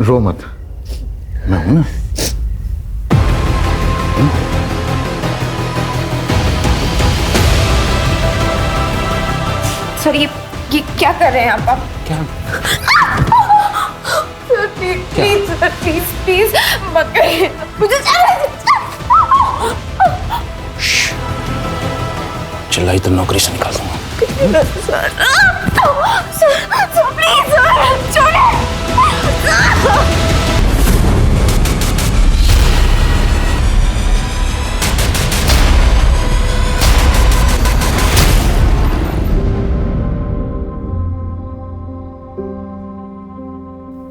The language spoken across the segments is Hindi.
रो मत, मैं हूं ना। सर ये क्या कर रहे हैं आप? क्या? Sir please sir, please please मत करिए मुझे। चिल्लाई तो नौकरी से निकाल दूंगा। सर प्लीज सर छोड़िए।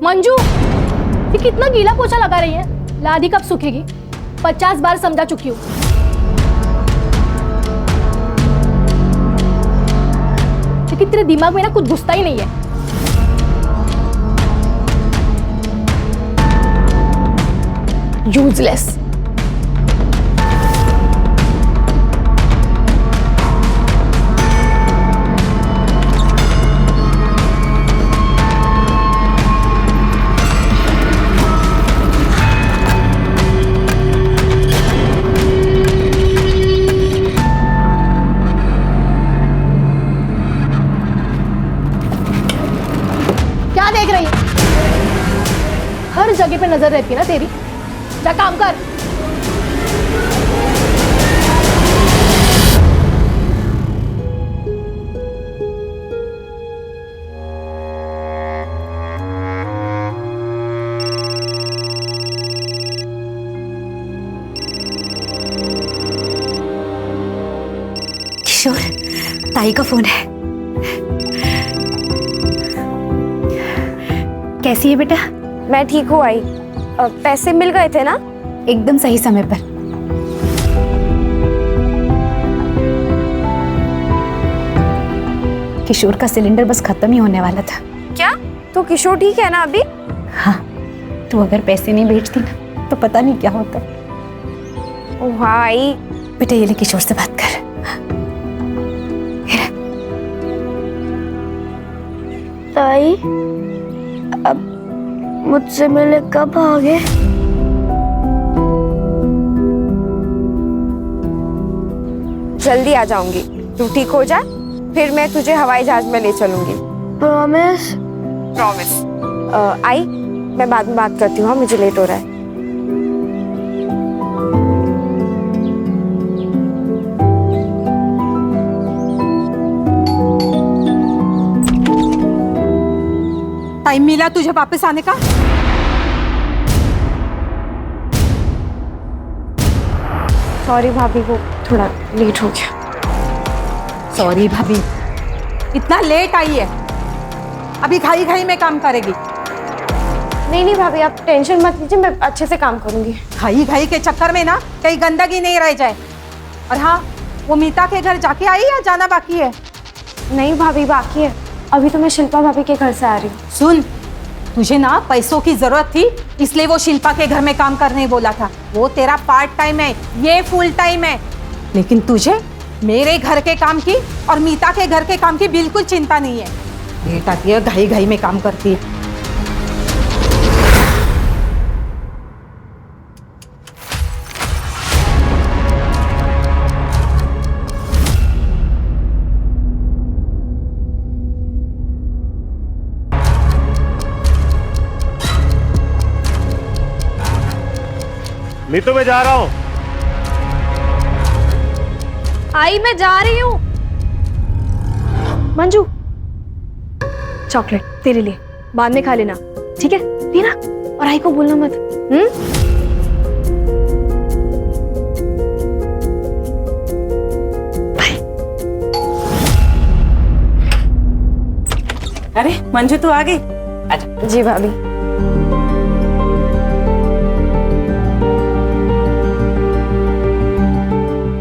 मंजू, ये कितना गीला पोछा लगा रही है? लादी कब सूखेगी? 50 बार समझा चुकी हूँ। लेकिन तेरे दिमाग में ना कुछ घुसता ही नहीं है। यूजलेस। क्या देख रही है? हर जगह पे नजर रहती है ना तेरी। जा काम कर। किशोर, ताई का फोन है। कैसी है बेटा? मैं ठीक हूँ आई। पैसे मिल गए थे ना? एकदम सही समय पर। किशोर का सिलेंडर बस खत्म ही होने वाला था। क्या? तो किशोर ठीक है ना अभी? हाँ, तू अगर पैसे नहीं भेजती ना तो पता नहीं क्या होता। ओह आई। बेटा ये ले, किशोर से बात कर। ताई अब मुझसे मिले कब आओगे? जल्दी आ जाऊंगी। तू ठीक हो जा, फिर मैं तुझे हवाई जहाज में ले चलूंगी। प्रॉमिस? प्रॉमिस। आई, मैं बाद में बात करती हूँ। हाँ, मुझे लेट हो रहा है। टाइम मिला तुझे वापस आने का? सॉरी भाभी, वो थोड़ा लेट हो गया। सॉरी भाभी, इतना लेट आई है, अभी घाई घाई में काम करेगी। नहीं भाभी, आप टेंशन मत लीजिए, मैं अच्छे से काम करूंगी। घाई घाई के चक्कर में ना कहीं गंदगी नहीं रह जाए। और हाँ, वो मीता के घर जाके आई या जाना बाकी है? नहीं भाभी, बाकी है। अभी तो मैं शिल्पा भाभी के घर से आ रही हूँ। सुन, तुझे ना पैसों की जरूरत थी, इसलिए वो शिल्पा के घर में काम करने बोला था। वो तेरा पार्ट टाइम है, ये फुल टाइम है। लेकिन तुझे मेरे घर के काम की और मीता के घर के काम की बिल्कुल चिंता नहीं है। लेट आती है, घाई घाई में काम करती है। मीतू, मैं जा रहा हूँ। आई, मैं जा रही हूँ। मंजू, चॉकलेट तेरे लिए, बाद में खा लेना, ठीक है? लेना, और आई को बोलना मत। बाय। अरे मंजू, तू आ गई? आजा। जी भाभी।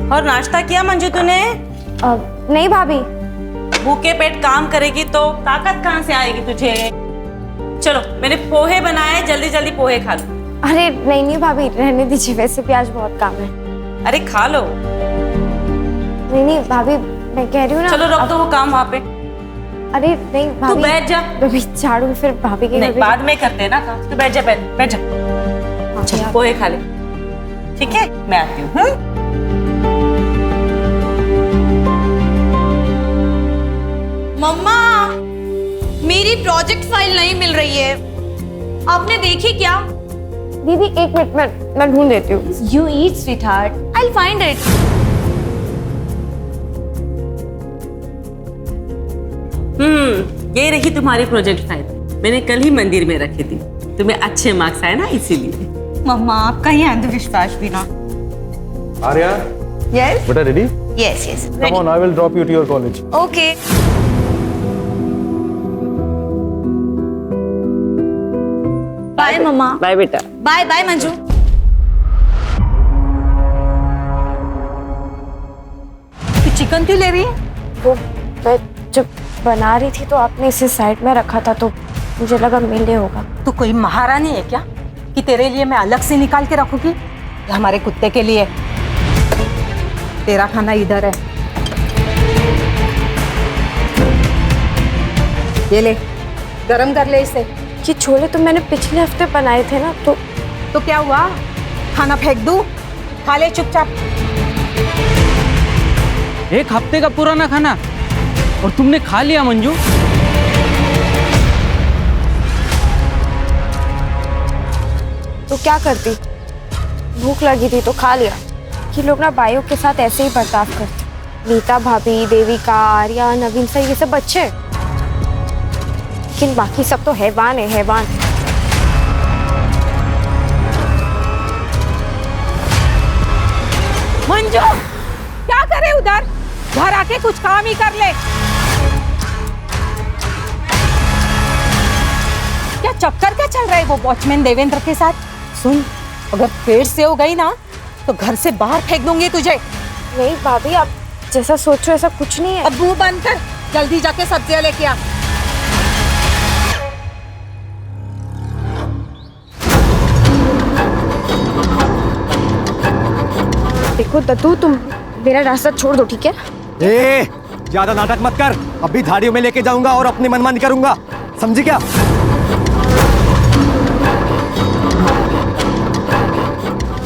और नाश्ता किया मंजू तूने? नहीं भाभी। भूखे पेट काम करेगी तो ताकत कहाँ से आएगी तुझे? चलो, मैंने पोहे बनाए, जल्दी जल्दी पोहे खा लो। अरे नहीं भाभी, रहने दीजिए, वैसे भी आज बहुत काम है। अरे खा लो। नहीं भाभी, मैं कह रही हूँ ना। चलो रख दो वो काम वहाँ पे। अरे नहीं तू भाभी, बैठ जा। अभी झाड़ू फिर भाभी के घर नहीं, भी- बाद में करते हैं ना काम। तू बैठ जा, बैठ जा। चल पोहे खा ले, ठीक है? मैं आती हूँ। मम्मा, मेरी प्रोजेक्ट फाइल नहीं मिल रही है। आपने देखी क्या? दीदी एक मिनट, मैं ढूंढ देती हूँ। You eat, sweetheart. I'll find it. ये रही तुम्हारी प्रोजेक्ट फाइल। मैंने कल ही मंदिर में रखी थी। तुम्हें अच्छे मार्क्स आए ना, इसीलिए। मम्मा, आपका ही अंधविश्वास भी ना। आर्या, Yes. बेटा ready? Yes, yes. Come on, I will drop you to your college. Okay. Bye, मम्मा। बाय बेटा। Bye, bye, Manju. तू चिकन क्यों ले रही है? वो मैं जब बना रही थी तो आपने इसे साइड में रखा था तो मुझे लगा मिले होगा। तू कोई महारानी है क्या कि तेरे लिए मैं अलग से निकाल के रखूंगी? ये हमारे कुत्ते के लिए। तेरा खाना इधर है, ये ले, गरम कर ले इसे। ये छोले तो मैंने पिछले हफ्ते बनाए थे ना, तो क्या हुआ? खाना फेंक दूं? खा ले चुपचाप। एक हफ्ते का पुराना खाना और तुमने खा लिया मंजू? तो क्या करती? भूख लगी थी तो खा लिया। ये लोग ना भाइयों के साथ ऐसे ही बर्ताव करते। नीता भाभी, देविका, आर्या, नवीन सर, ये सब बच्चे, लेकिन बाकी सब तो हैवान है, हैवान। मंजू, क्या करे उधर? घर आके कुछ काम ही कर ले। क्या चक्कर क्या चल रहा है वो वॉचमैन देवेंद्र के साथ? सुन, अगर पेट से हो गई ना तो घर से बाहर फेंक दूंगी तुझे। नहीं भाभी, आप जैसा सोचो ऐसा कुछ नहीं है। अब मुंह बंद कर, जल्दी जाके सब्जियां लेके आ। देखो दत्तू, तुम मेरा रास्ता छोड़ दो, ठीक है? ए, ज्यादा नाटक मत कर। अभी झाड़ियों में लेके जाऊंगा और अपनी मनमानी करूंगा, समझी क्या?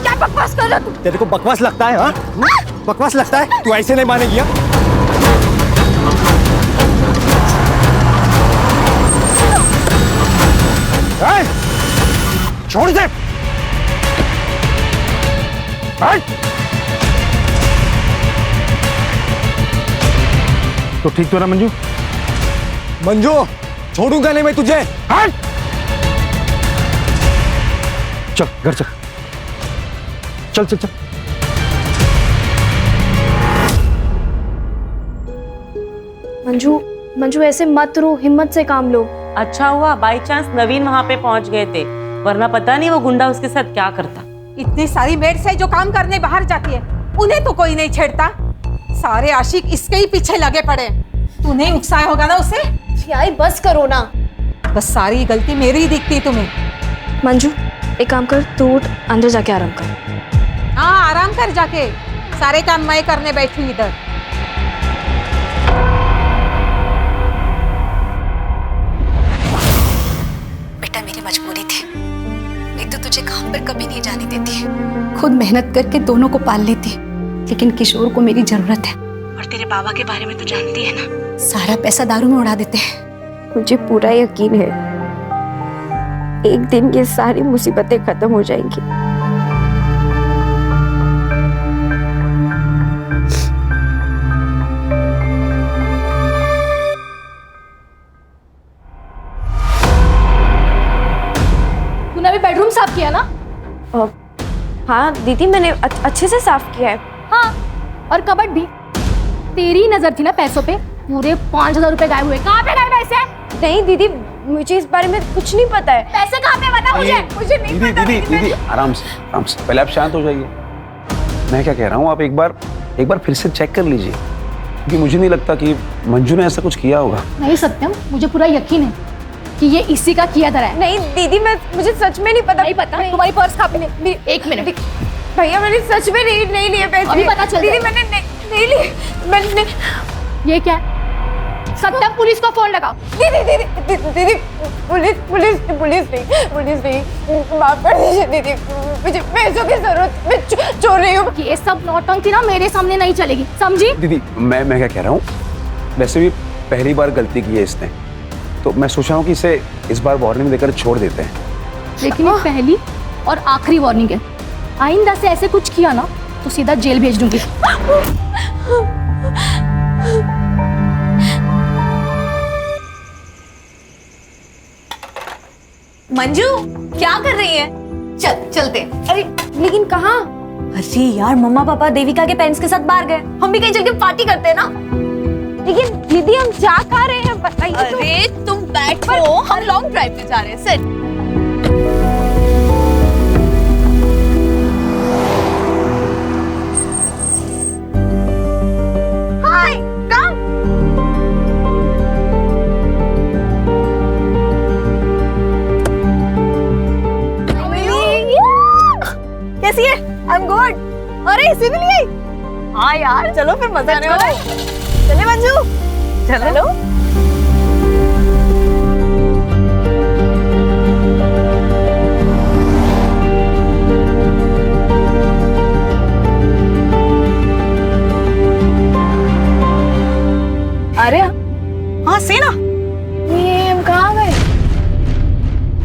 क्या बकवास कर रहा तू? तेरे को बकवास लगता है? हाँ, बकवास लगता है? तू ऐसे नहीं मानेगी। हाँ? छोड़ दे। तो ठीक तो ना मंजू? मंजू, छोड़ूंगा नहीं मैं तुझे। चल घर चल, चल चल चल। मंजू ऐसे मत रो, हिम्मत से काम लो। अच्छा हुआ बाई चांस नवीन वहां पे पहुंच गए थे, वरना पता नहीं वो गुंडा उसके साथ क्या करता। इतनी सारी मेड्स है जो काम करने बाहर जाती है, उन्हें तो कोई नहीं छेड़ता। सारे आशिक इसके ही पीछे लगे पड़े। तू नहीं उकसाया होगा ना उसे? यार बस करो ना। बस सारी गलती मेरी ही दिखती तुम्हें। मंजू एक काम कर, तू उठ, अंदर जाके आराम कर। हाँ, आराम कर जाके, सारे काम मैं करने बैठी इधर। बेटा मेरी मजबूरी थी, नहीं तो तुझे काम पर कभी नहीं जाने देती। खुद मेहनत करके दोनों को पाल लेती, लेकिन किशोर को मेरी जरूरत है। और तेरे बाबा के बारे में तो जानती है ना, सारा पैसा दारू में उड़ा देते हैं। मुझे पूरा यकीन है एक दिन ये सारी मुसीबतें खत्म हो जाएंगी। तूने अभी बेडरूम साफ किया ना? हाँ दीदी, मैंने अच्छे से साफ किया है। हाँ, और कबर्ड भी। तेरी नजर थी ना पैसों पे, पूरे 5,000 रुपए गायब हुए। कहाँ पे गए पैसे? नहीं दीदी, मुझे इस बारे में कुछ नहीं पता है। पैसे कहाँ पे? बता मुझे नहीं पता। दीदी आराम से पहले आप शांत हो जाइए। मैं क्या कह रहा हूँ, आप एक बार फिर से चेक कर लीजिए, क्योंकि मुझे नहीं लगता कि मंजू ने ऐसा कुछ किया होगा। नहीं सत्यम, मुझे पूरा यकीन है कि ये इसी का किया धरा है। नहीं दीदी, मुझे सच में नहीं पता। नहीं पता? तुम्हारी पर्स कहाँ पे? एक मिनट भैया, मैंने सच में नहीं लिए पैसे। अभी पता चल दीदी, मैंने नहीं लिए। मैंने ये क्या है? सत्या पुलिस को फोन लगाओ। दीदी दीदी दीदी दीदी पुलिस पुलिस पुलिस नहीं माफ कर दीजिए दीदी, मुझे पैसों की जरूरत, मैं चोर रही हूँ। ये सब नौटंकी ना मेरे सामने नहीं चलेगी, समझी? दीदी मैं क्या कह रहा हूँ, वैसे भी पहली बार गलती की है इसने, तो मैं सोच रहा हूँ कि इसे इस बार वार्निंग देकर छोड़ देते हैं। लेकिन ये पहली और आखिरी वार्निंग है, आइंदा से ऐसे कुछ किया ना तो सीधा जेल भेज दूंगी। मंजू क्या कर रही है? चलते। अरे लेकिन कहाँ? अरे यार मम्मा पापा देविका के पेरेंट्स के साथ बाहर गए, हम भी कहीं चल के पार्टी करते हैं ना। लेकिन दीदी हम जा कहाँ रहे हैं बताइए। अरे तुम बैठो, हम लॉन्ग ड्राइव पे जा रहे हैं। सिट। हाय कम। कैसी है? I am good. अरे इसी में लिए? हाँ यार चलो फिर मजा आने वाला है। चले मंजू चलो। अरे हाँ से ना, ये हम कहाँ गए?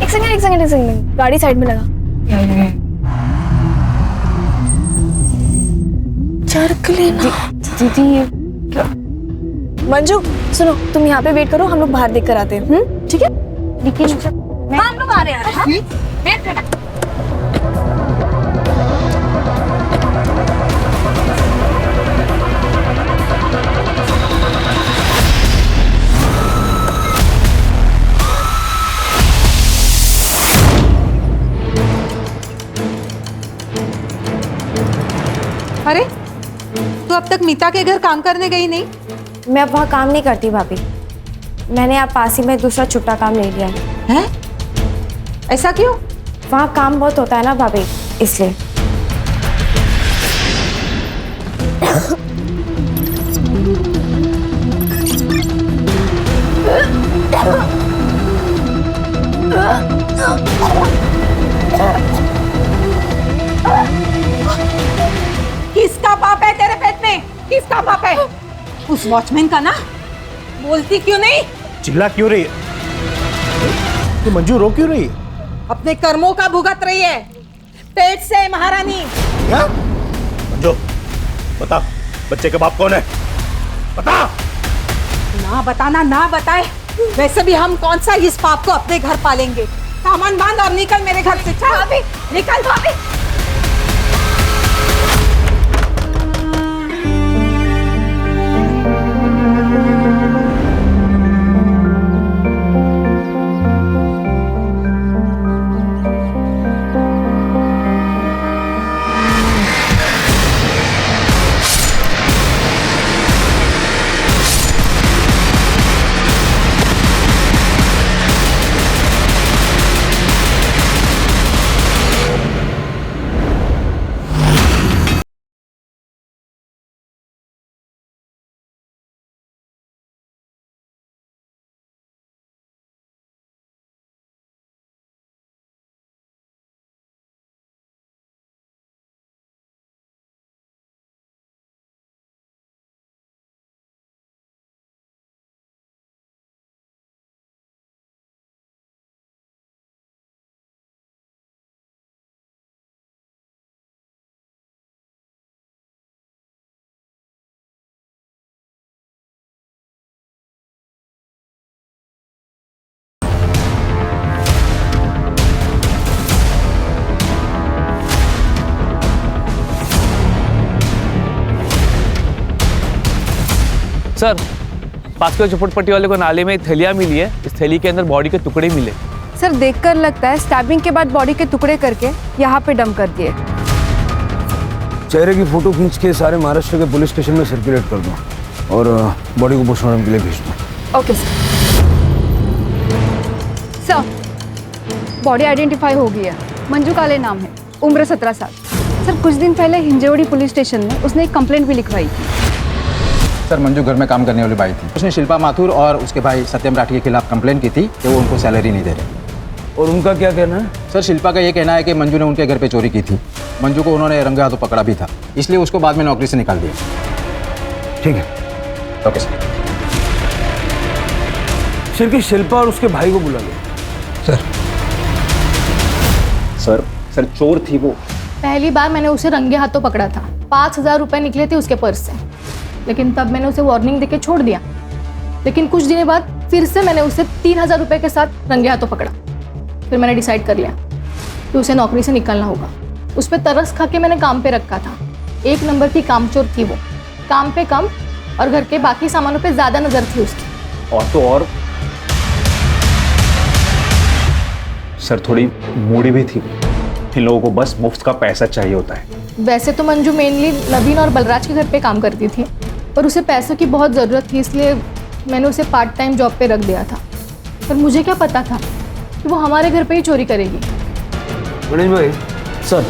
एक सेकंड गाड़ी साइड में लगा। चरक लेना। दीदी मंजू सुनो, तुम यहाँ पे वेट करो, हम लोग बाहर देख कर आते हैं। ठीक है? लेकिन हाँ हम लोग आ रहे हैं। वेट करना। अरे तू अब तक मीता के घर काम करने गई नहीं? मैं अब वहाँ काम नहीं करती भाभी, मैंने आप पास ही में दूसरा छुट्टा काम ले लिया है। ऐसा क्यों? वहाँ काम बहुत होता है ना भाभी, इसलिए। किसका पाप है तेरे पेट में? किसका पाप है? उस वॉचमैन का ना। बोलती क्यों नहीं? चिल्ला क्यों रही है? तो मंजू रो क्यों रही है? अपने कर्मों का भुगत रही है, पेट से महारानी। क्या? मंजू बता, बच्चे का बाप कौन है? बता। ना बताना ना बताए, वैसे भी हम कौन सा इस पाप को अपने घर पालेंगे। सामान बांध और निकल मेरे घर से। चल भाभी निकल भाभी। सर, पास के चौपटपट्टी वाले को नाले में थैलियाँ मिली है, इस थैली के अंदर बॉडी के टुकड़े मिले। सर देखकर लगता है स्टैबिंग के बाद बॉडी के टुकड़े करके यहाँ पे डंप कर दिए। चेहरे की फोटो खींच के सारे महाराष्ट्र के पुलिस स्टेशन में सर्कुलेट कर दो और बॉडी को पोस्टमार्टम के लिए भेज दो। Okay sir. बॉडी आइडेंटिफाई हो गई है, मंजू काले नाम है, उम्र 17 साल। सर कुछ दिन पहले हिंजवड़ी पुलिस स्टेशन में उसने एक कंप्लेंट भी लिखवाई थी। सर मंजू घर में काम करने वाली बाई थी। उसने शिल्पा माथुर और उसके भाई सत्यम राठी के खिलाफ कंप्लेंट की थी कि वो उनको सैलरी नहीं दे रहे। और उनका क्या कहना है? सर शिल्पा का ये कहना है कि मंजू ने उनके घर पे चोरी की थी। मंजू को उन्होंने रंगे हाथों पकड़ा भी था, इसलिए उसको बाद में नौकरी से निकाल दिया। ठीक है, ओके सर। सिर्फ शिल्पा और उसके भाई को बुला लो। सर चोर थी वो। पहली बार मैंने उसे रंगे हाथों पकड़ा था। 5,000 रुपए निकले थे उसके पर्स से, लेकिन तब मैंने उसे वार्निंग देके छोड़ दिया। लेकिन कुछ दिनों बाद फिर से मैंने उसे 3,000 रुपए के साथ रंगे हाथों पकड़ा। फिर मैंने डिसाइड कर लिया कि उसे नौकरी से निकलना होगा। उस पर तरस खा के मैंने काम पे रखा था। 1 नंबर की कामचोर थी वो, काम पे कम और घर के बाकी सामानों पे ज्यादा नजर थी उसकी। और तो और सर थोड़ी मूडी भी थी। इन लोगों को बस मुफ्त का पैसा चाहिए होता है। वैसे तो मंजू मेनली नवीन और बलराज के घर पे काम करती थी, पर उसे पैसों की बहुत ज़रूरत थी, इसलिए मैंने उसे पार्ट टाइम जॉब पे रख दिया था। पर मुझे क्या पता था कि वो हमारे घर पे ही चोरी करेगी। गणेश भाई, सर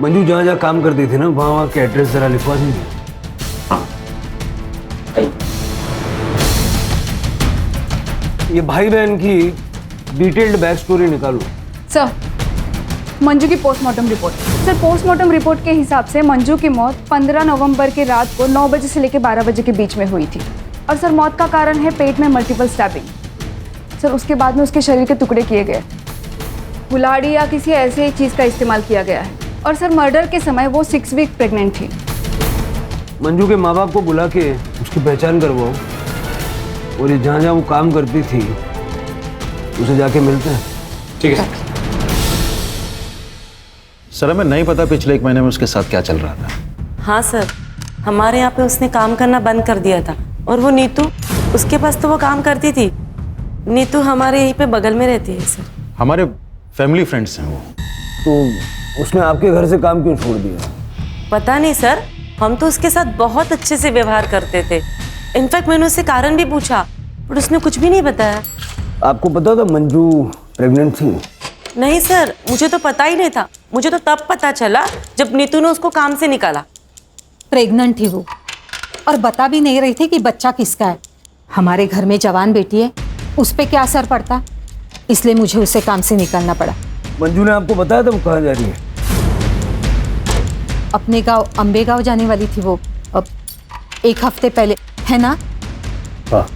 मंजू जहाँ जहाँ काम करती थी ना, वहाँ के एड्रेस जरा लिखवा दीजिए। ये भाई बहन की डिटेल्ड बैक स्टोरी निकालो। सर, मंजू की postmortem report. Sir, postmortem report के हिसाब से मंजू की मौत 15 नवंबर की रात को 9 बजे से लेकर 12 बजे के बीच में हुई थी। और सर मौत का कारण है पेट में मल्टीपल स्टैबिंग। सर उसके बाद में उसके शरीर के टुकड़े किए गए, कुल्हाड़ी या किसी ऐसे ही चीज़ का इस्तेमाल किया गया है। और सर मर्डर के समय वो 6 वीक प्रेग्नेंट थी। मंजू के माँ बाप को बुला के उसकी पहचान करवाओ, और ये जहाँ जहाँ वो काम करती थी उसे जाके मिलते हैं। ठीक है सर। हमें नहीं पता पिछले 1 महीने में उसके साथ क्या चल रहा था। हाँ सर, हमारे यहाँ पे उसने काम करना बंद कर दिया था। और वो नीतू, उसके पास तो वो काम करती थी। नीतू हमारे यहीं पे बगल में रहती है सर। हमारे फैमिली फ्रेंड्स हैं वो। तो उसने आपके घर से काम क्यों छोड़ दिया? पता नहीं सर, हम तो उसके साथ बहुत अच्छे से व्यवहार करते थे। इनफैक्ट मैंने उससे कारण भी पूछा, पर उसने कुछ भी नहीं बताया। आपको पता था मंजू प्रेग्नेंट थी? नहीं सर, मुझे तो पता ही नहीं था। मुझे तो तब पता चला जब नीतू ने उसको काम से निकाला। प्रेग्नेंट थी वो, और बता भी नहीं रही थी कि बच्चा किसका है। हमारे घर में जवान बेटी है, उस पर क्या असर पड़ता, इसलिए मुझे उसे काम से निकालना पड़ा। मंजू ने आपको बताया था वो कहाँ जा रही है? अपने गांव अंबे गांव जाने वाली थी वो, अब 1 हफ्ते पहले, है ना? हाँ।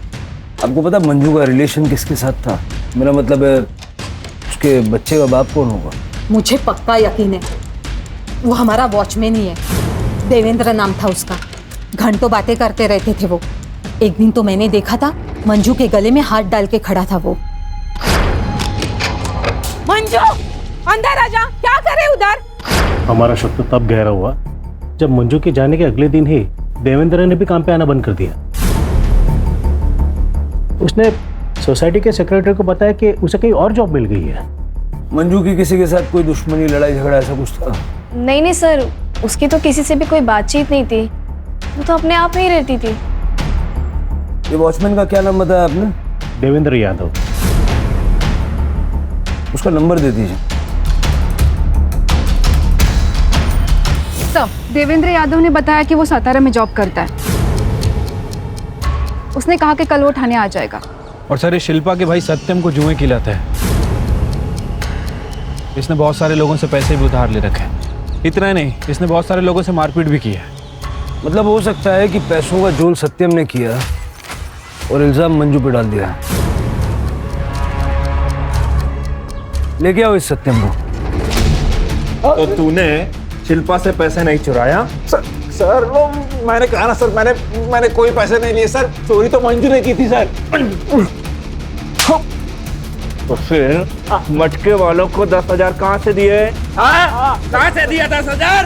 आपको पता मंजू का रिलेशन किसके साथ था? मेरा मतलब है उसके बच्चे का बाप कौन होगा? मुझे पक्का यकीन है वो हमारा वॉचमैन ही है। देवेंद्र नाम था उसका। घंटों बातें करते रहते थे वो। एक दिन तो मैंने देखा था मंजू के गले में हाथ डाल के खड़ा था वो। मंजू, अंदर आ जा, क्या करे उधर? हमारा शक तो तब गहरा हुआ जब मंजू के जाने के अगले दिन ही देवेंद्र ने भी काम पे आना बंद कर दिया। उसने सोसाइटी के सेक्रेटरी को बताया कि उसे कहीं और जॉब मिल गई है। मंजू की किसी के साथ कोई दुश्मनी, लड़ाई झगड़ा ऐसा कुछ था? नहीं सर, उसकी तो किसी से भी कोई बातचीत नहीं थी। वो तो अपने आप में ही रहती थी। ये वॉचमैन का क्या नाम बताया आपने? देवेंद्र यादव। उसका नंबर दे दीजिए। सर, देवेंद्र यादव ने बताया कि वो सातारा में जॉब करता है। उसने कहा कि कल वो थाने आ जाएगा। और सर, ये शिल्पा के भाई सत्यम को जुए खिलाता है। इसने बहुत सारे लोगों से पैसे भी उधार ले रखे हैं। इतना ही नहीं, इसने बहुत सारे लोगों से मारपीट भी किया है। मतलब हो सकता है कि पैसों का जोल सत्यम ने किया और इल्जाम मंजू पे डाल दिया। लेके आओ इस सत्यम को। तो तूने शिल्पा से पैसे नहीं चुराया? सर वो मैंने कहा ना सर, मैंने कोई पैसे नहीं लिए सर। चोरी तो मंजू ने की थी सर। तो फिर मटके वालों को 10,000 कहाँ से दिए? कहाँ से दिया 10,000?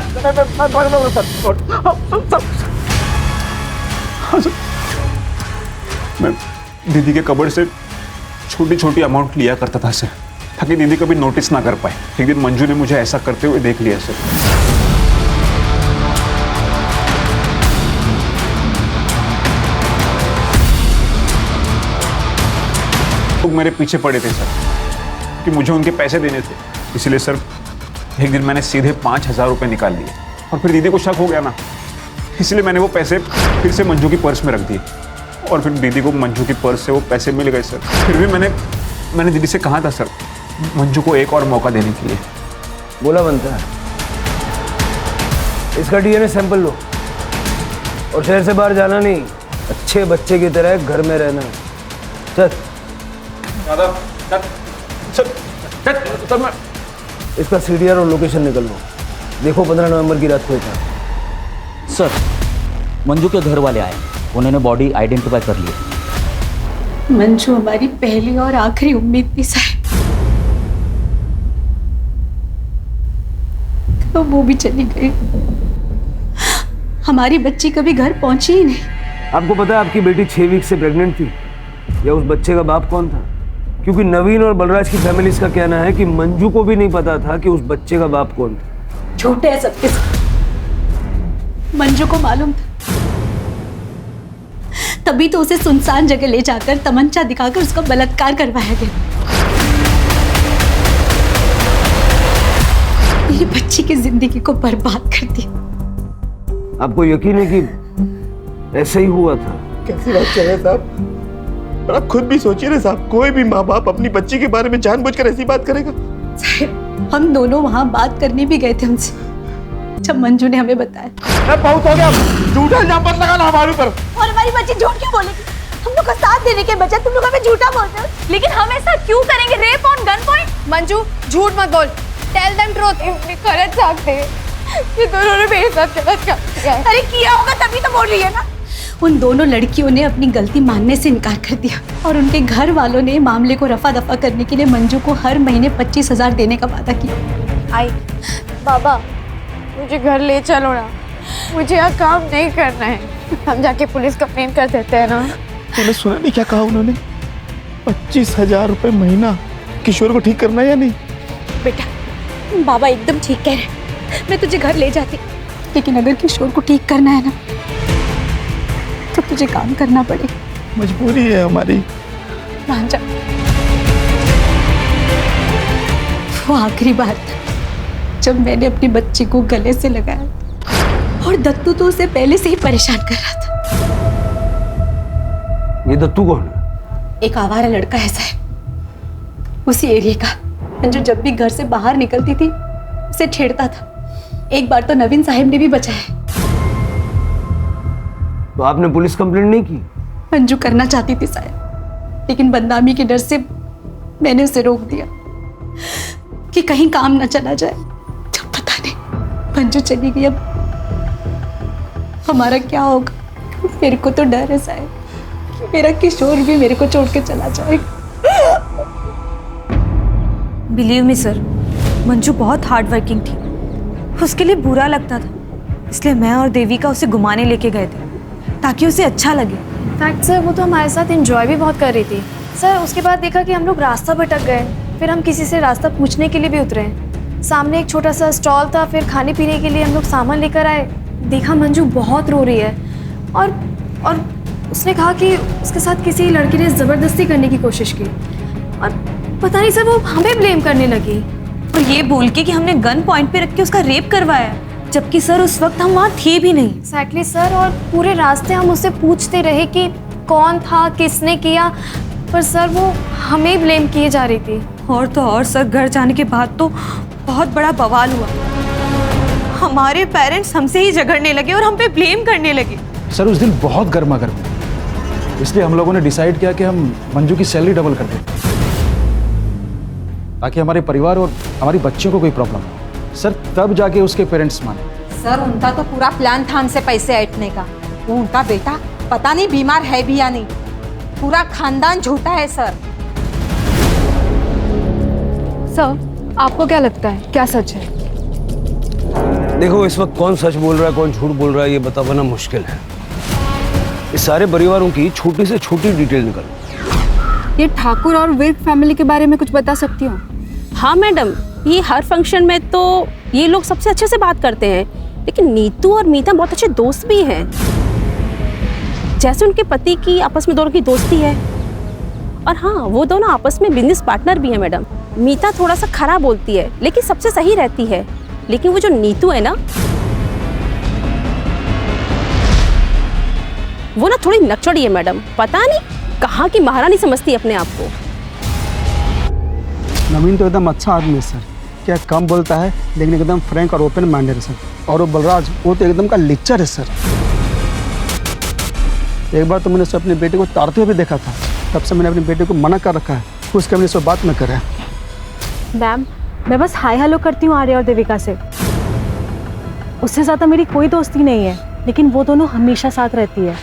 मैं दीदी के कबड़ से छोटी छोटी अमाउंट लिया करता था सर, ताकि दीदी कभी नोटिस ना कर पाए। एक दिन मंजू ने मुझे ऐसा करते हुए देख लिया सर। लोग मेरे पीछे पड़े थे सर कि मुझे उनके पैसे देने थे, इसलिए सर एक दिन मैंने सीधे 5,000 रुपये निकाल लिए। और फिर दीदी को शक हो गया ना, इसलिए मैंने वो पैसे फिर से मंजू की पर्स में रख दिए और फिर दीदी को मंजू की पर्स से वो पैसे मिल गए सर। फिर भी मैंने दीदी से कहा था सर मंजू को एक और मौका देने के लिए। बोला बनता है। इसका डीएनए सैंपल लो और शहर से बाहर जाना नहीं, अच्छे बच्चे की तरह घर में रहना। चल इसका सीडीआर और लोकेशन निकल लो, देखो 15 नवंबर की रात को था। सर मंजू के घर वाले आए, उन्होंने बॉडी आइडेंटिफाई कर ली। मंजू हमारी पहली और आखिरी उम्मीद थी साहब, तो वो भी चली गई। हमारी बच्ची कभी घर पहुंची ही नहीं। आपको पता है आपकी बेटी 6 वीक से प्रेग्नेंट थी, या उस बच्चे का बाप कौन था? क्योंकि नवीन और बलराज की फैमिली का कहना है कि मंजू को भी नहीं पता था कि उस बच्चे का बाप कौन था। झूठे है सबके सब। मंजू को मालूम था, तभी तो उसे सुनसान जगह ले जाकर तमंचा दिखाकर उसका बलात्कार करवाया गया। मेरी बच्ची की जिंदगी को बर्बाद कर दिया। आपको यकीन है कि ऐसा ही हुआ था? कैसी बात कर रहे हैं साहब? आप खुद भी सोचिए ना साहब, कोई भी माँ बाप अपनी बच्ची के बारे में जानबूझकर ऐसी बात करेगा? साहब हम दोनों वहां बात करने भी गए थे उनसे, जब मंजू ने हमें बताया। बहुत हो गया, झूठा इल्जाम मत लगाना हमारे ऊपर। और हमारी बच्ची झूठ क्यों बोलेगी? हम लोग का साथ देने के बजाय तुम लोग हमें झूठा बोलते हो। लेकिन हम ऐसा क्यों करेंगे? Rape on gun point? Manju झूठ मत बोल, टेल देम ट्रूथ। करत सकते ये दोनों ने मेरे साथ गलत किया है। अरे किया होगा तभी तो बोल रही है ना। उन दोनों लड़कियों ने अपनी गलती मानने से इनकार कर दिया और उनके घर वालों ने मामले को रफा दफा करने के लिए मंजू को हर महीने 25,000 देने का वादा किया। आई बाबा मुझे घर ले चलो ना, मुझे यहाँ काम नहीं करना है। हम जाके पुलिस कंप्लेन कर देते हैं ना। तूने सुना नहीं क्या कहा उन्होंने? 25,000 रुपए महीना। किशोर को ठीक करना है या नहीं? बेटा बाबा एकदम ठीक कह रहे हैं, मैं तुझे घर ले जाती, लेकिन अगर किशोर को ठीक करना है ना तो तुझे काम करना पड़ेगा। मजबूरी है हमारी। मान जा। वो आखिरी बार था जब मैंने अपनी बच्ची को गले से लगाया और दत्तू तो उसे पहले से ही परेशान कर रहा था। ये दत्तू कौन है? एक आवारा लड़का है साहब, उसी एरिया का, जो जब भी घर से बाहर निकलती थी उसे छेड़ता था। एक बार तो नवीन साहब ने भी बचाया। तो आपने पुलिस कंप्लेंट नहीं की? मंजू करना चाहती थी साहब, लेकिन बदनामी के डर से मैंने उसे रोक दिया कि कहीं काम न चला जाए। जब पता नहीं मंजू चली गई, अब हमारा क्या होगा? मेरे को तो डर है साहब कि मेरा किशोर भी मेरे को छोड़ के चला जाएगा। बिलीव मी सर, मंजू बहुत हार्ड वर्किंग थी, उसके लिए बुरा लगता था, इसलिए मैं और देविका उसे घुमाने लेके गए थे ताकि उसे अच्छा लगे। फैक्ट सर वो तो हमारे साथ एंजॉय भी बहुत कर रही थी सर। उसके बाद देखा कि हम लोग रास्ता भटक गए, फिर हम किसी से रास्ता पूछने के लिए भी उतरे। सामने एक छोटा सा स्टॉल था, फिर खाने पीने के लिए हम लोग सामान लेकर आए। देखा मंजू बहुत रो रही है और उसने कहा कि उसके साथ किसी लड़के ने ज़बरदस्ती करने की कोशिश की और पता नहीं सर वो हमें ब्लेम करने लगी और ये बोल के कि हमने गन पॉइंट पे रख के उसका रेप करवाया, जबकि सर उस वक्त हम वहाँ थे भी नहीं। एक्जैक्टली सर, और पूरे रास्ते हम उससे पूछते रहे कि कौन था, किसने किया, पर सर वो हमें ब्लेम किए जा रही थी। और तो और सर घर जाने के बाद तो बहुत बड़ा बवाल हुआ। हमारे पेरेंट्स हमसे ही झगड़ने लगे और हम पे ब्लेम करने लगे। सर उस दिन बहुत गर्मा गर्मी, इसलिए हम लोगों ने डिसाइड किया कि हम मंजू की सैलरी डबल कर दें ताकि हमारे परिवार और हमारी बच्चियों को कोई प्रॉब्लम हो। सर तब जाके उसके पेरेंट्स माने। सर उनका तो पूरा प्लान था हमसे पैसे ऐंठने का। वो उनका बेटा पता नहीं बीमार है भी या नहीं, पूरा खानदान झूठा है सर। सर आपको क्या लगता है क्या सच है? देखो इस वक्त कौन सच बोल रहा है कौन झूठ बोल रहा है ये बता पाना मुश्किल है। इस सारे परिवारों की छोटी से छोटी डिटेल निकालो। ये ठाकुर और विर्क फैमिली के बारे में कुछ बता सकती हो? हाँ मैडम, ये हर फंक्शन में तो ये लोग सबसे अच्छे से बात करते हैं, लेकिन नीतू और मीता बहुत अच्छे दोस्त भी हैं। जैसे उनके पति की आपस में दोनों की दोस्ती है, और हाँ वो दोनों आपस में बिजनेस पार्टनर भी हैं मैडम। मीता थोड़ा सा खराब बोलती है लेकिन सबसे सही रहती है, लेकिन वो जो नीतू है ना वो ना थोड़ी नकचड़ी है मैडम, पता नहीं कहाँ की महारानी समझती है अपने आप को। नवीन तो एकदम अच्छा आदमी है सर, क्या कम बोलता है लेकिन एकदम फ्रैंक और ओपन माइंडेड है सर। और वो बलराज वो तो एकदम का लिक्चर है सर। एक बार तो मैंने उसे अपने बेटे को तारते हुए भी देखा था, तब से मैंने अपने बेटे को मना कर रखा है उसके हमने से बात न करें। मैम मैं बस हाय हेलो करती हूँ आर्या और देविका से, उससे ज़्यादा मेरी कोई दोस्ती नहीं है, लेकिन वो दोनों हमेशा साथ रहती है।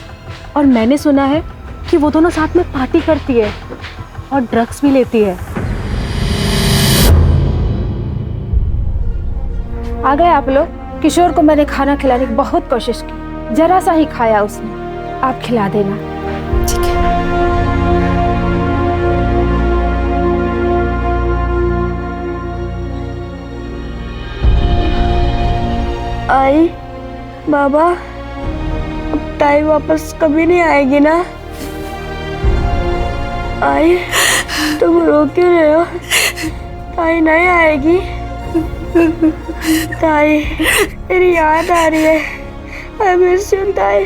और मैंने सुना है कि वो दोनों साथ में पार्टी करती है और ड्रग्स भी लेती है। आ गए आप लोग। किशोर को मैंने खाना खिलाने की बहुत कोशिश की, जरा सा ही खाया उसने, आप खिला देना। ठीक है। आई बाबा, अब ताई वापस कभी नहीं आएगी ना? आई तुम रो क्यों रहे हो? ताई नहीं आएगी? ताई तेरी याद आ रही है, आई मिस यू ताई।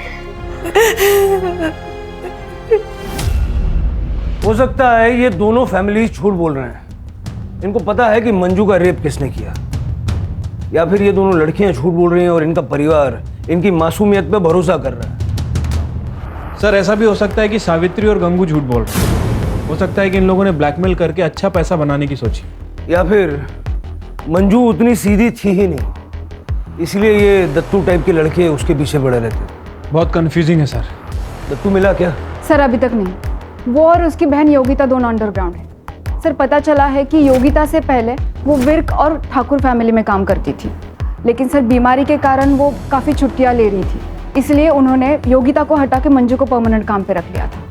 हो सकता है ये दोनों फैमिली झूठ बोल रहे हैं, इनको पता है कि मंजू का रेप किसने किया, या फिर ये दोनों लड़कियां झूठ बोल रही हैं और इनका परिवार इनकी मासूमियत पे भरोसा कर रहा है। सर ऐसा भी हो सकता है कि सावित्री और गंगू झूठ बोल रहे हैं। हो सकता है कि इन लोगों ने ब्लैकमेल करके अच्छा पैसा बनाने की सोची, या फिर मंजू उतनी सीधी थी ही नहीं, इसलिए ये दत्तू टाइप के लड़के उसके पीछे पड़े रहते। बहुत कंफ्यूजिंग है सर। दत्तू मिला क्या? सर अभी तक नहीं। वो और उसकी बहन योगिता दोनों अंडरग्राउंड है। सर पता चला है कि योगिता से पहले वो विर्क और ठाकुर फैमिली में काम करती थी, लेकिन सर बीमारी के कारण वो काफ़ी छुट्टियां ले रही थी, इसलिए उन्होंने योगिता को हटा के मंजू को परमानेंट काम पे रख लिया था।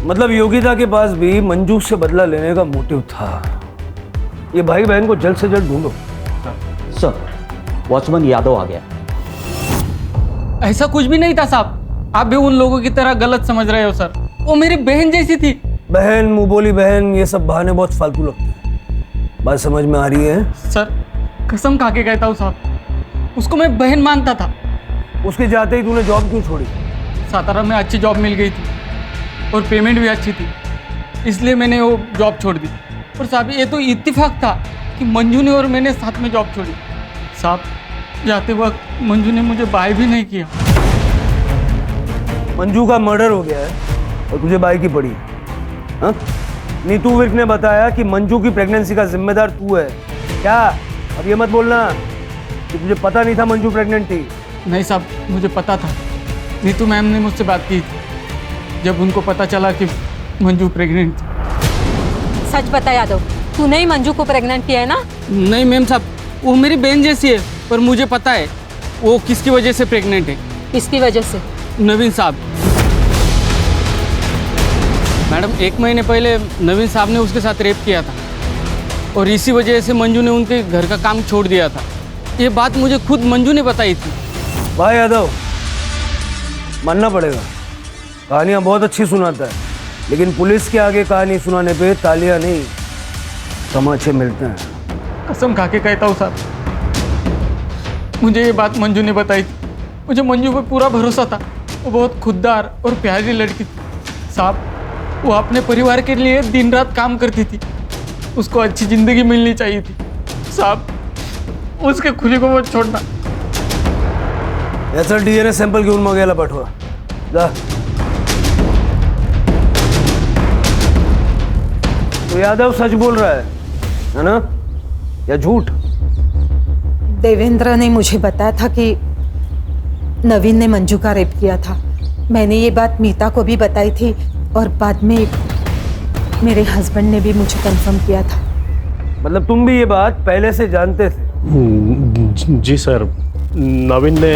मतलब योगिता के पास भी मंजू से बदला लेने का मोटिव था। ये भाई बहन को जल्द से जल्द ढूंढो। सर वॉचमैन यादव आ गया। ऐसा कुछ भी नहीं था साहब, आप भी उन लोगों की तरह गलत समझ रहे हो सर। वो मेरी बहन जैसी थी। बहन, मुंह बोली बहन, ये सब बहाने बहुत फालतू लगते हैं। बात समझ में आ रही है? सर कसम खा के कहता हूँ साहब, उसको मैं बहन मानता था। उसके जाते ही तूने जॉब क्यों छोड़ी? सातारा में अच्छी जॉब मिल गई थी और पेमेंट भी अच्छी थी, इसलिए मैंने वो जॉब छोड़ दी। और साहब ये तो इत्तेफाक था कि मंजू ने और मैंने साथ में जॉब छोड़ी। साहब जाते वक्त मंजू ने मुझे बाय भी नहीं किया। मंजू का मर्डर हो गया है और तुझे बाय की पड़ी। हाँ? नीतू विर्क ने बताया कि मंजू की प्रेगनेंसी का जिम्मेदार तू है क्या? अब ये मत बोलना कि तुझे पता नहीं था मंजू प्रेग्नेंट थी। नहीं साहब, मुझे पता था। नीतू मैम ने मुझसे बात की थी जब उनको पता चला कि मंजू प्रेग्नेंट थी। सच बता यादव, तूने ही मंजू को प्रेग्नेंट किया है ना? नहीं मैम साहब, वो मेरी बहन जैसी है, पर मुझे पता है वो किसकी वजह से प्रेग्नेंट है। किसकी वजह से? नवीन साहब। मैडम 1 महीने पहले नवीन साहब ने उसके साथ रेप किया था और इसी वजह से मंजू ने उनके घर का काम छोड़ दिया था। ये बात मुझे खुद मंजू ने बताई थी। भाई यादव, मानना पड़ेगा, कहानियाँ बहुत अच्छी सुनाता है, लेकिन पुलिस के आगे कहानी सुनाने पे तालियां नहीं तमाचे मिलते हैं। कसम खा के कहता हूँ साहब, मुझे ये बात मंजू ने बताई थी। मुझे मंजू पे पूरा भरोसा था। वो बहुत खुददार और प्यारी लड़की थी साहब। वो अपने परिवार के लिए दिन रात काम करती थी। उसको अच्छी ज़िंदगी मिलनी चाहिए थी साहब, उसके खुशी को मत छोड़ना। याचा DNA सॅम्पल घेऊन मग याला पाठवा जा। तो यादव सच बोल रहा है ना, या झूठ? देवेंद्र ने मुझे बताया था कि नवीन ने मंजू का रेप किया था। मैंने ये बात मीता को भी बताई थी और बाद में मेरे हस्बैंड ने भी मुझे कंफर्म किया था। मतलब तुम भी ये बात पहले से जानते थे? जी सर, नवीन ने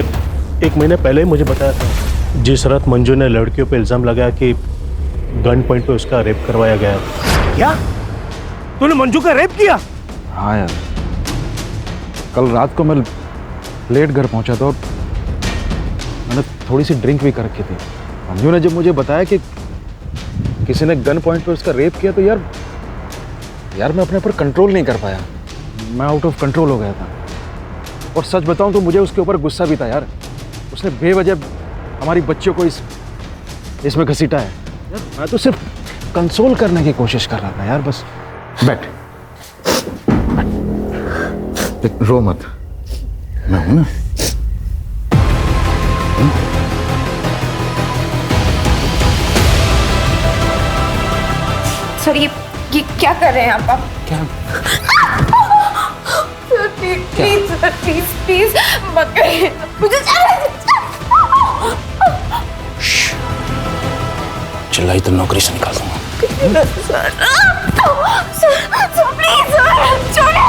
1 महीने पहले ही मुझे बताया था। जिस रात मंजू ने लड़कियों पे इल्ज़ाम लगाया कि गन पॉइंट पे उसका रेप करवाया गया। क्या तूने मंजू का रेप किया? हाँ यार, कल रात को मैं लेट घर पहुंचा था और मैंने थोड़ी सी ड्रिंक भी कर रखी थी। मंजू ने जब मुझे बताया कि किसी ने गन पॉइंट पे उसका रेप किया तो यार मैं अपने ऊपर कंट्रोल नहीं कर पाया। मैं आउट ऑफ कंट्रोल हो गया था। और सच बताऊं तो मुझे उसके ऊपर गुस्सा भी था यार। उसने बेवजह हमारी बच्चियों को इस इसमें घसीटा है। यार मैं तो सिर्फ कंसोल करने की कोशिश कर रहा था यार, बस। बैठ, रो मत, मैं हूं ना। सर ये क्या कर रहे हैं आप? क्या? Sir please sir, please please मत करिए मुझे। चिल्लाई तो नौकरी से निकाल दूंगा। सर प्लीज सर छोड़िए।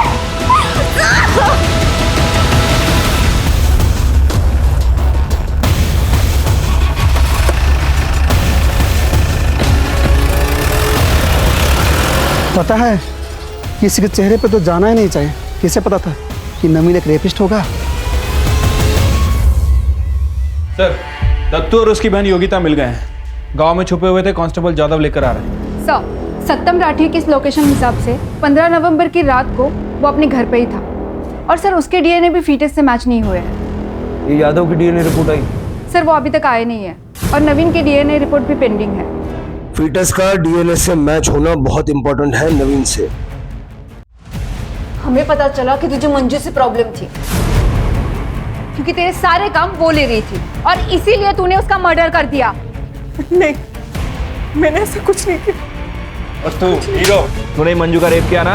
पता है, किसी के चेहरे पे तो जाना ही नहीं चाहिए। किसे पता था कि नवीन एक रेपिस्ट होगा? सर, दत्तू और उसकी बहन योगिता मिल गए हैं। गांव में छुपे हुए थे, कांस्टेबल जादव लेकर आ रहे हैं। सर, सत्यम राठी के इस लोकेशन हिसाब से 15 नवंबर की रात को वो अपने घर पे ही था। और सर उसके डीएनए भी फीटस से मैच नहीं हुए हैं। ये यादव की डीएनए रिपोर्ट आई? सर वो अभी तक आए नहीं है। और नवीन की डीएनए रिपोर्ट भी पेंडिंग है। फीटस का डीएनए से मैच होना बहुत इंपॉर्टेंट है नवीन से। हमें पता चला कि तुझे मंजू से प्रॉब्लम थी, क्योंकि तेरे सारे काम वो ले रही थी और इसीलिए तूने उसका मर्डर कर दिया। नहीं, मैंने ऐसा कुछ नहीं किया। और तू हीरो, तूने मंजू का रेप किया ना?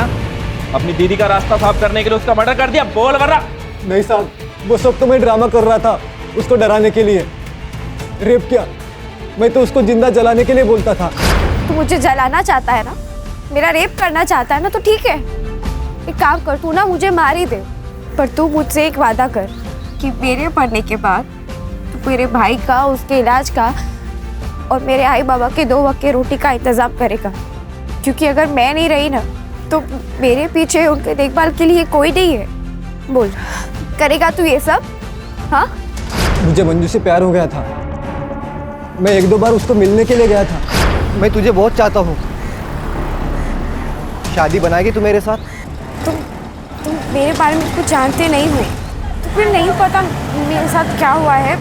अपनी दीदी का रास्ता साफ करने के लिए उसका मर्डर कर दिया, बोल वरना। नहीं साहब, वो सब तो मैं ड्रामा कर रहा था उसको डराने के लिए। रेप किया? मैं तो उसको जिंदा जलाने के लिए बोलता था। तू मुझे जलाना चाहता है ना, मेरा रेप करना चाहता है ना, तो ठीक है, एक काम कर, तू ना मुझे मार ही दे, पर तू मुझसे एक वादा कर कि मेरे मरने के बाद तू मेरे भाई का, उसके इलाज का और मेरे आई बाबा के 2 वक्त के रोटी का इंतजाम करेगा। क्योंकि अगर मैं नहीं रही ना तो मेरे पीछे उनके देखभाल के लिए कोई नहीं है। बोल, करेगा तू ये सब? हाँ, मुझे मंजू से प्यार हो गया था। मैं 1-2 बार उसको मिलने के लिए गया था। मैं तुझे बहुत चाहता हूँ। शादी बनाएगी तू मेरे साथ? तुम मेरे बारे में कुछ जानते नहीं हो, तो फिर नहीं पता मेरे साथ क्या हुआ है।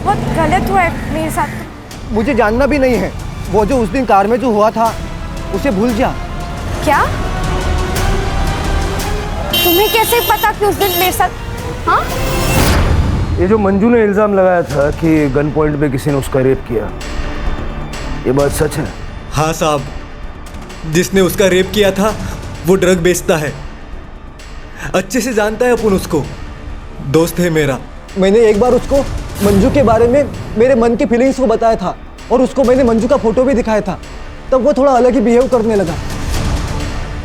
बहुत गलत हुआ है मेरे साथ। मुझे जानना भी नहीं है। वो जो उस दिन कार में जो हुआ था उसे भूल जा। क्या? तुम्हें कैसे पता कि उस दिन मेरे साथ? हाँ, ये जो मंजू ने इल्जाम लगाया था कि गन पॉइंट पे किसी ने उसका रेप किया, ये बात सच है? हाँ साहब, जिसने उसका रेप किया था वो ड्रग बेचता है। अच्छे से जानता है अपन उसको, दोस्त है मेरा। मैंने एक बार उसको मंजू के बारे में मेरे मन की फीलिंग्स को बताया था और उसको मैंने मंजू का फोटो भी दिखाया था। तब वो थोड़ा अलग ही बिहेव करने लगा।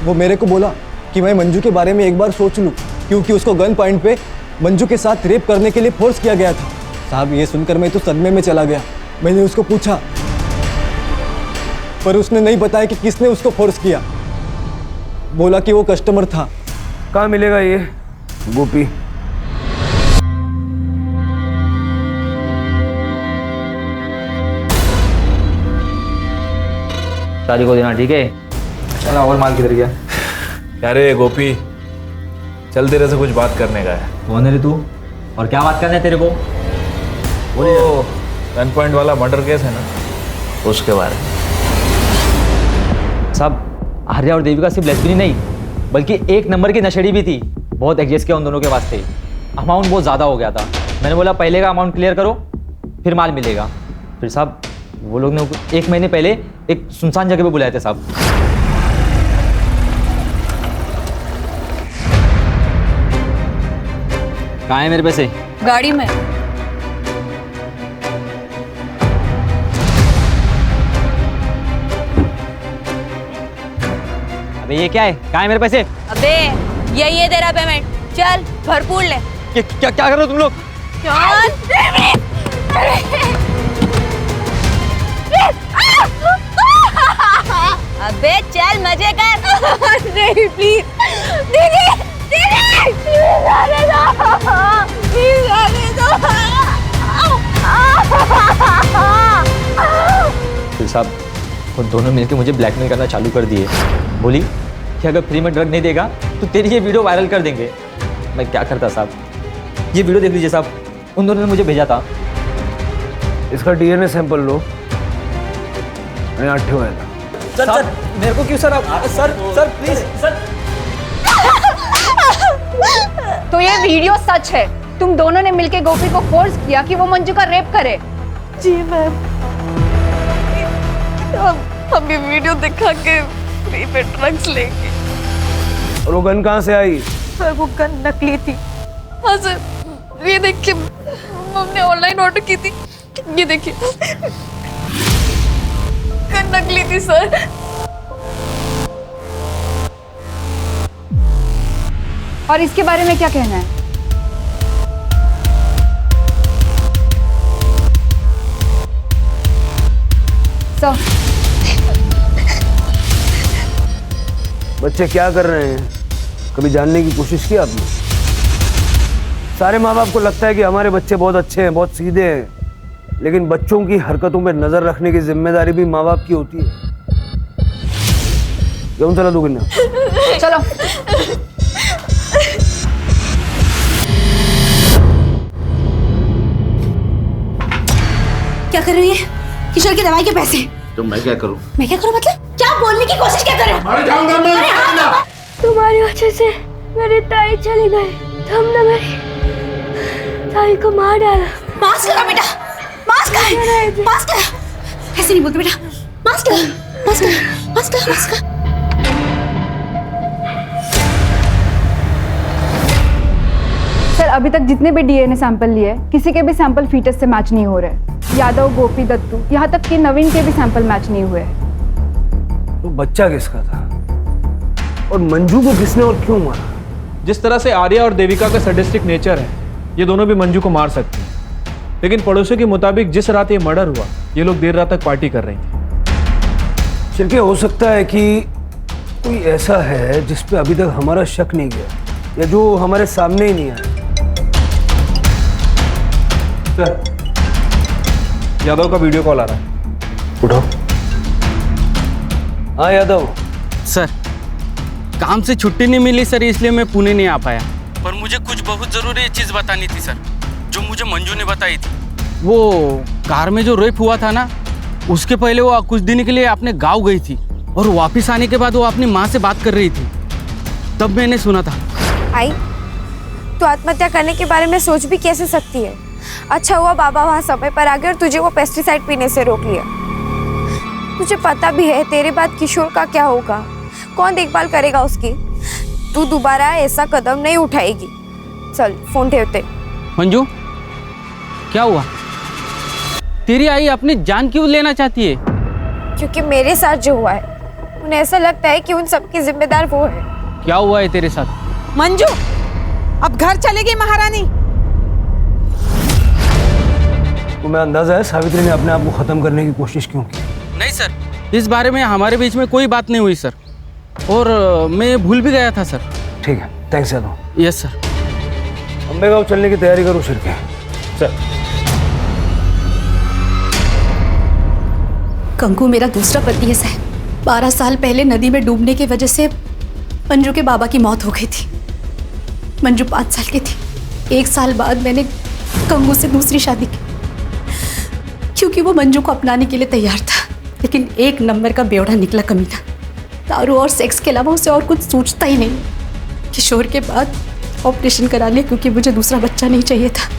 वो मेरे को बोला कि मैं मंजू के बारे में एक बार सोच लूँ, क्योंकि उसको गन पॉइंट पे मंजू के साथ रेप करने के लिए फोर्स किया गया था। साहब ये सुनकर मैं तो सदमे में चला गया। मैंने उसको पूछा, पर उसने नहीं बताया कि किसने उसको फोर्स किया। बोला कि वो कस्टमर था। कहाँ मिलेगा ये गोपी? शादी को देना, ठीक है? चला, और माल किधर गया? अरे गोपी, चल तेरे से कुछ बात करने का है। कौन है रे तू, और क्या बात करना है तेरे को? वो गन पॉइंट वाला मर्डर केस है ना, उसके बारे में। साहब, आर्या और देविका सिर्फ लेस्बियन नहीं बल्कि एक नंबर की नशेड़ी भी थी। बहुत एडजस्ट किया उन दोनों के वास्ते। अमाउंट बहुत ज़्यादा हो गया था। मैंने बोला पहले का अमाउंट क्लियर करो, फिर माल मिलेगा। फिर साहब वो लोग ने 1 महीने पहले एक सुनसान जगह पे बुलाए थे साहब। कहाँ है मेरे पैसे? गाड़ी में। अबे ये क्या है? कहाँ है मेरे पैसे? अबे यही है तेरा पेमेंट, चल भरपूर ले। क्या क्या कर रहे हो तुम लोग? अबे चल मजे कर। नहीं प्लीज, दीदी दीदी प्लीज आने दो, प्लीज आने दो। फिर साहब वो दोनों मिलकर मुझे ब्लैकमेल करना चालू कर दिए। बोली कि अगर फ्री में ड्रग नहीं देगा तो तेरी ये वीडियो वायरल कर देंगे। मैं क्या करता साहब? ये वीडियो देख लीजिए साहब, उन दोनों ने मुझे भेजा था। इसका डीएनए सैंपल लो। आणि आत ठेवायला. सर मेरे को क्यों सर आप सर प्लीज सर. तो ये वीडियो सच है? तुम दोनों ने मिलकर गोपी को फोर्स किया कि वो मंजू का रेप करे? जी मैम, हम ये वीडियो दिखा के फ्री पे ड्रग्स लेंगे. और वो गन कहाँ से आई? सर वो गन नकली थी. हाँ सर, ये देखिए हमने ऑनलाइन ऑर्डर की थी. ये देखिए गन नकली थी सर. और इसके बारे में क्या कहना है? बच्चे क्या कर रहे हैं, कभी जानने की कोशिश की आपने? सारे माँ बाप को लगता है कि हमारे बच्चे बहुत अच्छे हैं, बहुत सीधे हैं, लेकिन बच्चों की हरकतों पर नजर रखने की जिम्मेदारी भी माँ बाप की होती है. क्यों चला तू किन्ना? चलो. क्या कर रही है? किशोर की दवाई के पैसे. तो मैं क्या करूं? मैं क्या करूं मतलब? क्या बोलने की कोशिश क्या कर रहे हो? अरे जाऊंगा मैं. तुम्हारी वजह से मेरी ताई चली गई. तुमने मेरी ताई को मार डाला. मास्क लगा बेटा, मास्क लगा, मास्क लगा. ऐसे नहीं बोलते बेटा. मास्क लगा, मास्क लगा, मास्क लगा, मास्क लगा. सर अभी तक जितने भी डीएनए सैंपल लिए किसी के भी सैंपल फीटस से मैच नहीं हो रहे. यादव, गोपी, दत्तू, यहाँ तक कि नवीन के भी सैंपल मैच नहीं हुए. तो बच्चा किसका था और मंजू को किसने और क्यों मारा? जिस तरह से आर्या और देविका का सैडिस्टिक नेचर है, ये दोनों भी मंजू को मार सकते हैं. लेकिन पड़ोसियों के मुताबिक जिस रात ये मर्डर हुआ, ये लोग देर रात तक पार्टी कर रहे थे. चल के हो सकता है कि कोई ऐसा है जिस पे अभी तक हमारा शक नहीं गया या जो हमारे सामने ही नहीं आया. सर, यादव का वीडियो कॉल आ रहा है. उठाओ. हाँ यादव. सर काम से छुट्टी नहीं मिली सर, इसलिए मैं पुणे नहीं आ पाया. पर मुझे कुछ बहुत ज़रूरी चीज़ बतानी थी सर, जो मुझे मंजू ने बताई थी. वो कार में जो रेप हुआ था ना, उसके पहले वो कुछ दिन के लिए अपने गांव गई थी और वापस आने के बाद वो अपनी माँ से बात कर रही थी. तब मैंने सुना था. आई तो आत्महत्या करने के बारे में सोच भी कैसे सकती है? अच्छा हुआ बाबा वहाँ समय पर आ गए और तुझे वो पेस्टिसाइड पीने से रोक लिया. तुझे पता भी है तेरे बाद किशोर का क्या होगा, कौन देखभाल करेगा उसकी. तू दोबारा ऐसा कदम नहीं उठाएगी. चल फोन ठेवते. मंजू क्या हुआ? तेरी आई अपनी जान क्यों लेना चाहती है? क्योंकि मेरे साथ जो हुआ है उन्हें ऐसा लगता है कि उन सबकी जिम्मेदार वो है. क्या हुआ है तेरे साथ? मंजू अब घर चलेगी महारानी. तुम्हें अंदाजा है सावित्री ने अपने आप को खत्म करने की कोशिश क्यों की? नहीं सर, इस बारे में हमारे बीच में कोई बात नहीं हुई सर, और मैं भूल भी गया था सर. ठीक है, thanks Yadav. Yes sir. Ambegaon चलने की तैयारी करो शिरके. सर. कंकु मेरा दूसरा पति है सर. 12 साल पहले नदी में डूबने की वजह से मंजू के बाबा की मौत हो गई थी. मंजू 5 साल की थी. 1 साल बाद मैंने कंगू से दूसरी शादी की, क्योंकि वो मंजू को अपनाने के लिए तैयार था. लेकिन 1 नंबर का बेवड़ा निकला कमीना. दारू और सेक्स के अलावा उसे और कुछ सोचता ही नहीं. किशोर के बाद ऑपरेशन करा लिया क्योंकि मुझे दूसरा बच्चा नहीं चाहिए था.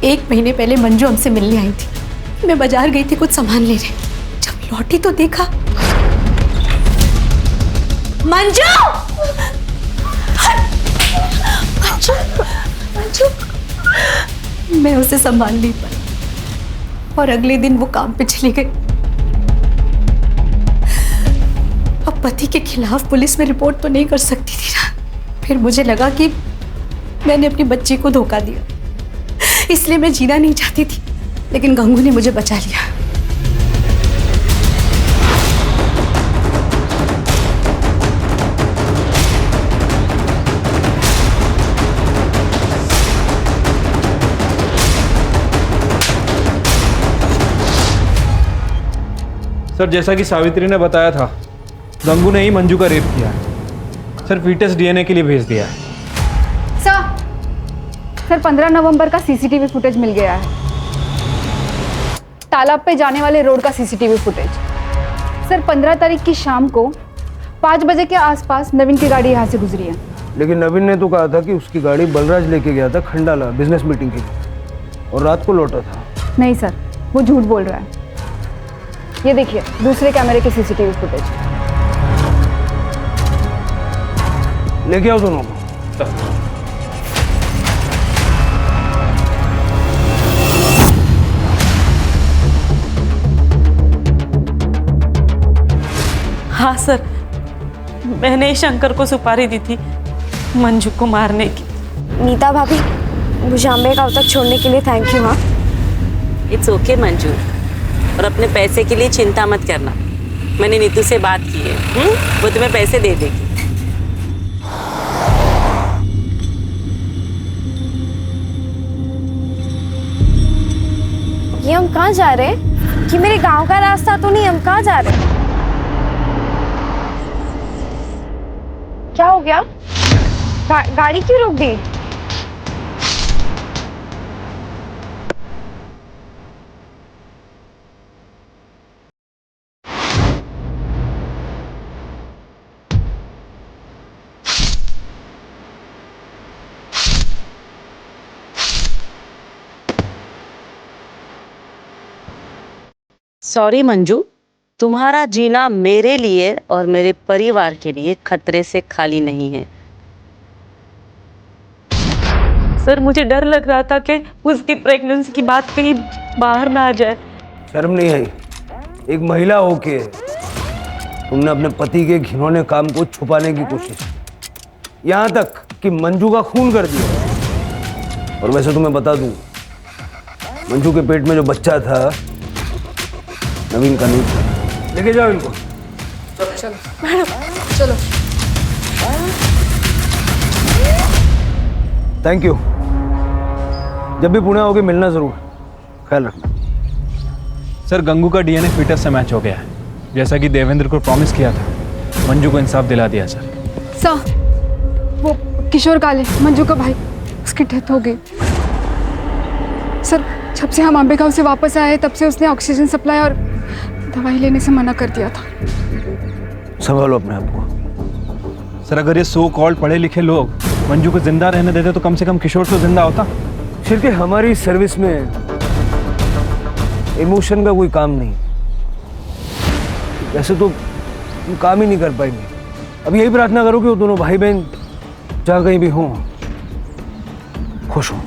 1 महीने पहले मंजू हमसे मिलने आई थी. मैं बाजार गई थी कुछ सामान लेने. जब लौटी तो देखा मंजू. मंजू, मंजू. मैं उसे संभाल नहीं पाई और अगले दिन वो काम पे चली गई. अब पति के खिलाफ पुलिस में रिपोर्ट तो नहीं कर सकती थी ना. फिर मुझे लगा कि मैंने अपनी बच्ची को धोखा दिया, इसलिए मैं जीना नहीं चाहती थी. लेकिन गंगू ने मुझे बचा लिया. सर, जैसा कि सावित्री ने बताया था, गंगू ने ही मंजू का रेप किया है. सर, फीटस डीएनए के लिए भेज दिया है. सर 15 नवंबर का सीसीटीवी फुटेज मिल गया है. तालाब पे जाने वाले रोड का सीसीटीवी फुटेज. सर 15 तारीख की शाम को 5 बजे के आसपास नवीन की गाड़ी यहाँ से गुजरी है। लेकिन नवीन ने तो कहा था कि उसकी गाड़ी बलराज लेके गया था खंडाला बिजनेस मीटिंग के लिए और रात को लौटा था। नहीं सर, वो झूठ बोल रहा है। ये देखिए दूसरे कैमरे के सीसीटीवी फुटेज। लेके आओ दोनों को। हाँ सर, मैंने शंकर को सुपारी दी थी मंजू को मारने की। नीता भाभी, मुझे अम्बे गांव तक छोड़ने के लिए थैंक यू। हाँ, इट्स ओके मंजू, और अपने पैसे के लिए चिंता मत करना। मैंने नीतू से बात की है, वो तुम्हें पैसे दे देगी। ये हम कहाँ जा रहे हैं? कि मेरे गांव का रास्ता तो नहीं, हम कहाँ जा रहे हैं? क्या हो गया? गाड़ी क्यों रोक दी? सॉरी मंजू, तुम्हारा जीना मेरे लिए और मेरे परिवार के लिए खतरे से खाली नहीं है। सर, मुझे डर लग रहा था कि उसकी प्रेगनेंसी की बात कहीं बाहर ना आ जाए। शर्म नहीं आई? एक महिला होके तुमने अपने पति के घिनौने काम को छुपाने की कोशिश, यहाँ तक कि मंजू का खून कर दिया। और वैसे तुम्हें बता दूं, मंजू के पेट में जो बच्चा था नवीन का नहीं था। लेके जाओ इनको। चलो मैडम, चलो। Thank you. जब भी पुणे आओगे मिलना जरूर, ख्याल रखना। सर, गंगू का डीएनए फीटस से मैच हो गया है, जैसा कि देवेंद्र को प्रॉमिस किया था। मंजू को इंसाफ दिला दिया सर। सर, वो किशोर काले, मंजू का भाई, उसकी डेथ हो गई। सर, जब से हम अम्बे गांव से वापस आए तब से उसने ऑक्सीजन सप्लाई और दवाई लेने से मना कर दिया था। संभालो अपने आप को। सर, अगर ये सो कॉल्ड पढ़े लिखे लोग मंजू को जिंदा रहने देते तो कम से कम किशोर तो जिंदा होता। फिर के हमारी सर्विस में इमोशन का कोई काम नहीं। वैसे तो हम काम ही नहीं कर पाएंगे। अब यही प्रार्थना करो कि वो दोनों भाई बहन जहाँ कहीं भी हों खुश हों।